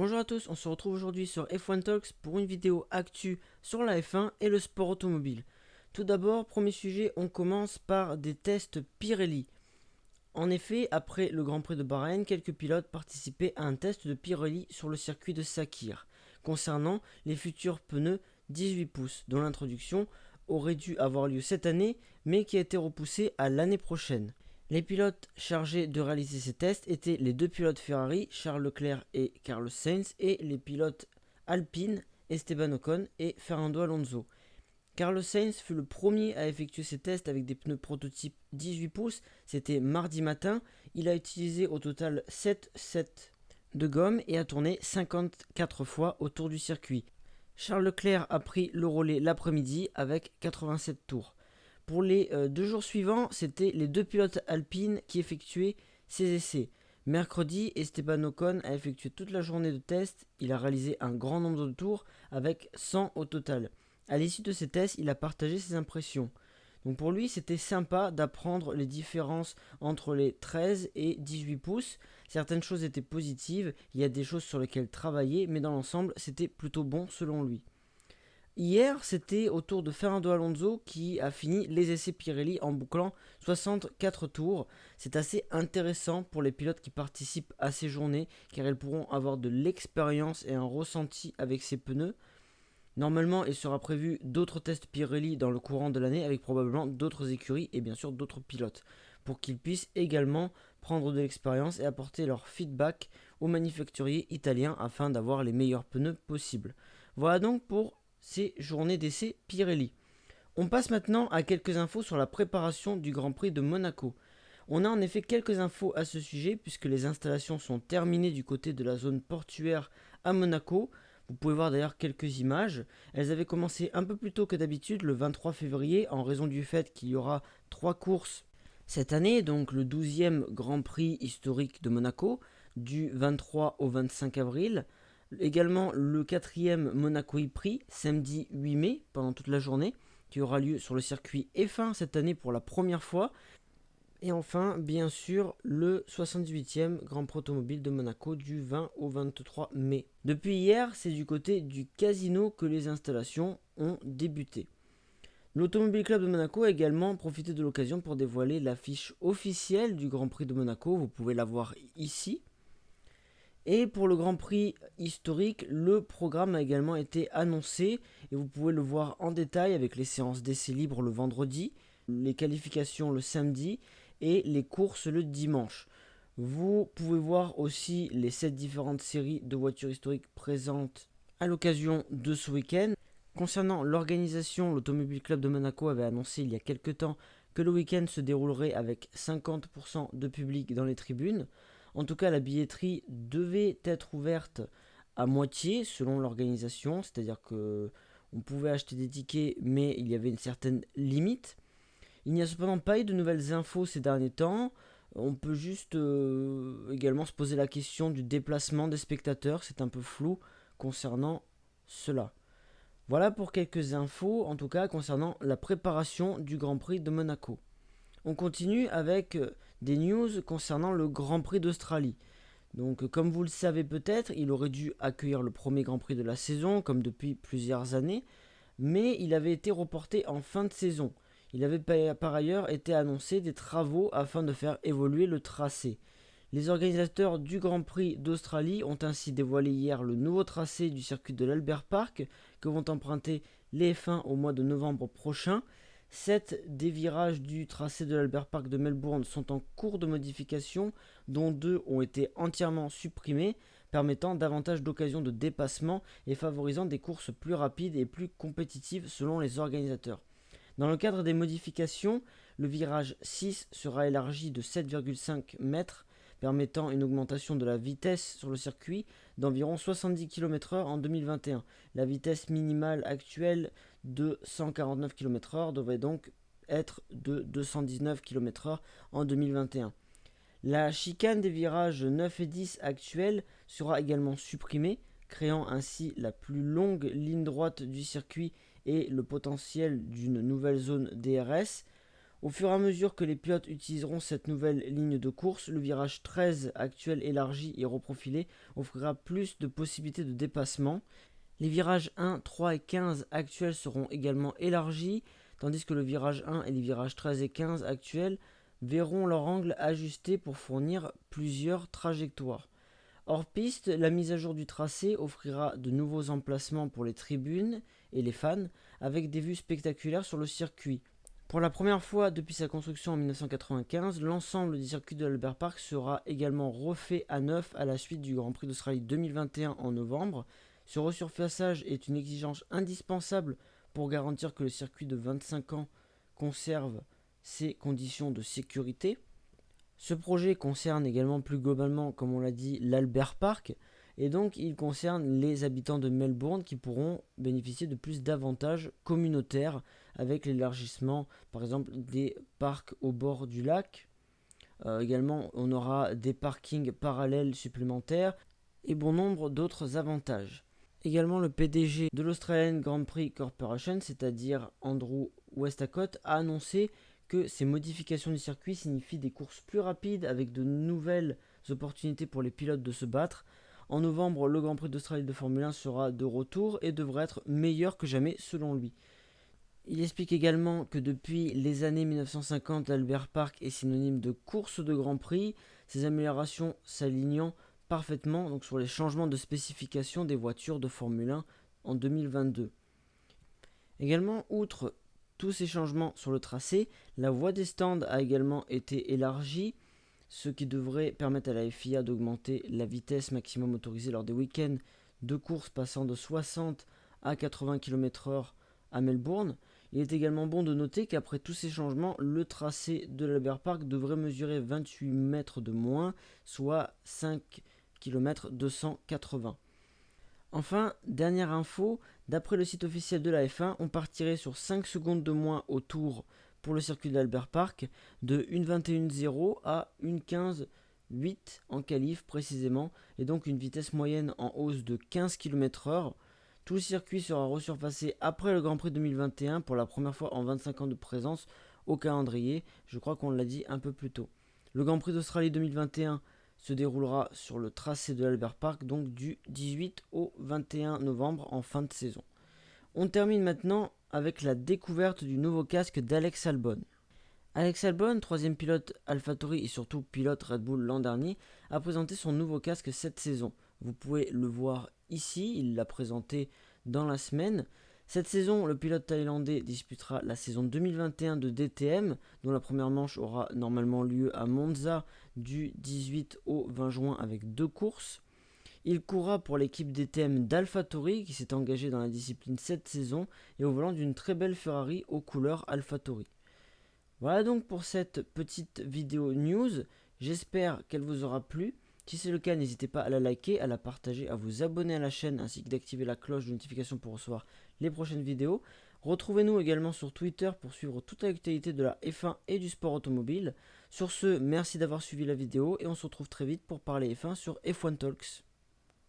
Bonjour à tous, on se retrouve aujourd'hui sur F1 Talks pour une vidéo actu sur la F1 et le sport automobile. Tout d'abord, premier sujet, on commence par des tests Pirelli. En effet, après le Grand Prix de Bahreïn, quelques pilotes participaient à un test de Pirelli sur le circuit de Sakhir, concernant les futurs pneus 18 pouces, dont l'introduction aurait dû avoir lieu cette année, mais qui a été repoussée à l'année prochaine. Les pilotes chargés de réaliser ces tests étaient les deux pilotes Ferrari, Charles Leclerc et Carlos Sainz, et les pilotes Alpine, Esteban Ocon et Fernando Alonso. Carlos Sainz fut le premier à effectuer ces tests avec des pneus prototype 18 pouces, c'était mardi matin. Il a utilisé au total 7 sets de gomme et a tourné 54 fois autour du circuit. Charles Leclerc a pris le relais l'après-midi avec 87 tours. Pour les 2 jours suivants, c'était les deux pilotes alpines qui effectuaient ces essais. Mercredi, Esteban Ocon a effectué toute la journée de test. Il a réalisé un grand nombre de tours avec 100 au total. À l'issue de ces tests, il a partagé ses impressions. Donc pour lui, c'était sympa d'apprendre les différences entre les 13 et 18 pouces. Certaines choses étaient positives, il y a des choses sur lesquelles travailler, mais dans l'ensemble, c'était plutôt bon selon lui. Hier, c'était au tour de Fernando Alonso qui a fini les essais Pirelli en bouclant 64 tours. C'est assez intéressant pour les pilotes qui participent à ces journées car ils pourront avoir de l'expérience et un ressenti avec ces pneus. Normalement, il sera prévu d'autres tests Pirelli dans le courant de l'année avec probablement d'autres écuries et bien sûr d'autres pilotes pour qu'ils puissent également prendre de l'expérience et apporter leur feedback aux manufacturiers italiens afin d'avoir les meilleurs pneus possibles. Voilà donc pour ces journées d'essai Pirelli. On passe maintenant à quelques infos sur la préparation du Grand Prix de Monaco. On a en effet quelques infos à ce sujet puisque les installations sont terminées du côté de la zone portuaire à Monaco. Vous pouvez voir d'ailleurs quelques images. Elles avaient commencé un peu plus tôt que d'habitude, le 23 février, en raison du fait qu'il y aura 3 courses cette année, donc le 12e Grand Prix historique de Monaco, du 23 au 25 avril. Également le 4e Monaco e-Prix, samedi 8 mai, pendant toute la journée, qui aura lieu sur le circuit F1 cette année pour la première fois. Et enfin, bien sûr, le 78e Grand Prix automobile de Monaco du 20 au 23 mai. Depuis hier, c'est du côté du casino que les installations ont débuté. L'Automobile Club de Monaco a également profité de l'occasion pour dévoiler l'affiche officielle du Grand Prix de Monaco. Vous pouvez la voir ici. Et pour le Grand Prix historique, le programme a également été annoncé et vous pouvez le voir en détail avec les séances d'essais libres le vendredi, les qualifications le samedi et les courses le dimanche. Vous pouvez voir aussi les 7 différentes séries de voitures historiques présentes à l'occasion de ce week-end. Concernant l'organisation, l'Automobile Club de Monaco avait annoncé il y a quelques temps que le week-end se déroulerait avec 50% de public dans les tribunes. En tout cas, la billetterie devait être ouverte à moitié selon l'organisation, c'est-à-dire que on pouvait acheter des tickets, mais il y avait une certaine limite. Il n'y a cependant pas eu de nouvelles infos ces derniers temps. On peut juste également se poser la question du déplacement des spectateurs, c'est un peu flou concernant cela. Voilà pour quelques infos, en tout cas concernant la préparation du Grand Prix de Monaco. On continue avec des news concernant le Grand Prix d'Australie. Donc comme vous le savez peut-être, il aurait dû accueillir le premier Grand Prix de la saison, comme depuis plusieurs années, mais il avait été reporté en fin de saison. Il avait par ailleurs été annoncé des travaux afin de faire évoluer le tracé. Les organisateurs du Grand Prix d'Australie ont ainsi dévoilé hier le nouveau tracé du circuit de l'Albert Park que vont emprunter les F1 au mois de novembre prochain. 7 des virages du tracé de l'Albert Park de Melbourne sont en cours de modification, dont 2 ont été entièrement supprimés, permettant davantage d'occasions de dépassement et favorisant des courses plus rapides et plus compétitives selon les organisateurs. Dans le cadre des modifications, le virage 6 sera élargi de 7,5 mètres, permettant une augmentation de la vitesse sur le circuit d'environ 70 km/h en 2021. La vitesse minimale actuelle de 149 km/h devrait donc être de 219 km/h en 2021. La chicane des virages 9 et 10 actuels sera également supprimée, créant ainsi la plus longue ligne droite du circuit et le potentiel d'une nouvelle zone DRS. Au fur et à mesure que les pilotes utiliseront cette nouvelle ligne de course, le virage 13 actuel élargi et reprofilé offrira plus de possibilités de dépassement. Les virages 1, 3 et 15 actuels seront également élargis, tandis que le virage 1 et les virages 13 et 15 actuels verront leur angle ajusté pour fournir plusieurs trajectoires. Hors piste, la mise à jour du tracé offrira de nouveaux emplacements pour les tribunes et les fans, avec des vues spectaculaires sur le circuit. Pour la première fois depuis sa construction en 1995, l'ensemble du circuit de l'Albert Park sera également refait à neuf à la suite du Grand Prix d'Australie 2021 en novembre. Ce resurfaçage est une exigence indispensable pour garantir que le circuit de 25 ans conserve ses conditions de sécurité. Ce projet concerne également plus globalement, comme on l'a dit, l'Albert Park, et donc il concerne les habitants de Melbourne qui pourront bénéficier de plus d'avantages communautaires avec l'élargissement, par exemple, des parcs au bord du lac. Également, on aura des parkings parallèles supplémentaires et bon nombre d'autres avantages. Également, le PDG de l'Australian Grand Prix Corporation, c'est-à-dire Andrew Westacott, a annoncé que ces modifications du circuit signifient des courses plus rapides avec de nouvelles opportunités pour les pilotes de se battre. En novembre, le Grand Prix d'Australie de Formule 1 sera de retour et devrait être meilleur que jamais selon lui. Il explique également que depuis les années 1950, l'Albert Park est synonyme de course de Grand Prix, ces améliorations s'alignant parfaitement donc sur les changements de spécification des voitures de Formule 1 en 2022. Également, outre tous ces changements sur le tracé, la voie des stands a également été élargie, ce qui devrait permettre à la FIA d'augmenter la vitesse maximum autorisée lors des week-ends de course passant de 60 à 80 km/h à Melbourne. Il est également bon de noter qu'après tous ces changements, le tracé de l'Albert Park devrait mesurer 28 mètres de moins, soit 5 km 280. Enfin, dernière info, d'après le site officiel de la F1, on partirait sur 5 secondes de moins au tour pour le circuit de l'Albert Park, de 1,21,0 à 1,15,8 en qualif précisément, et donc une vitesse moyenne en hausse de 15 km/h. Tout le circuit sera resurfacé après le Grand Prix 2021 pour la première fois en 25 ans de présence au calendrier, je crois qu'on l'a dit un peu plus tôt. Le Grand Prix d'Australie 2021 se déroulera sur le tracé de l'Albert Park, donc du 18 au 21 novembre en fin de saison. On termine maintenant avec la découverte du nouveau casque d'Alex Albon. Alex Albon, troisième pilote AlphaTauri et surtout pilote Red Bull l'an dernier, a présenté son nouveau casque cette saison. Vous pouvez le voir ici, il l'a présenté dans la semaine. Cette saison, le pilote thaïlandais disputera la saison 2021 de DTM, dont la première manche aura normalement lieu à Monza du 18 au 20 juin avec 2 courses. Il courra pour l'équipe DTM d'AlphaTauri qui s'est engagée dans la discipline cette saison et au volant d'une très belle Ferrari aux couleurs AlphaTauri. Voilà donc pour cette petite vidéo news, j'espère qu'elle vous aura plu. Si c'est le cas, n'hésitez pas à la liker, à la partager, à vous abonner à la chaîne ainsi que d'activer la cloche de notification pour recevoir les prochaines vidéos. Retrouvez-nous également sur Twitter pour suivre toute l'actualité de la F1 et du sport automobile. Sur ce, merci d'avoir suivi la vidéo et on se retrouve très vite pour parler F1 sur F1 Talks.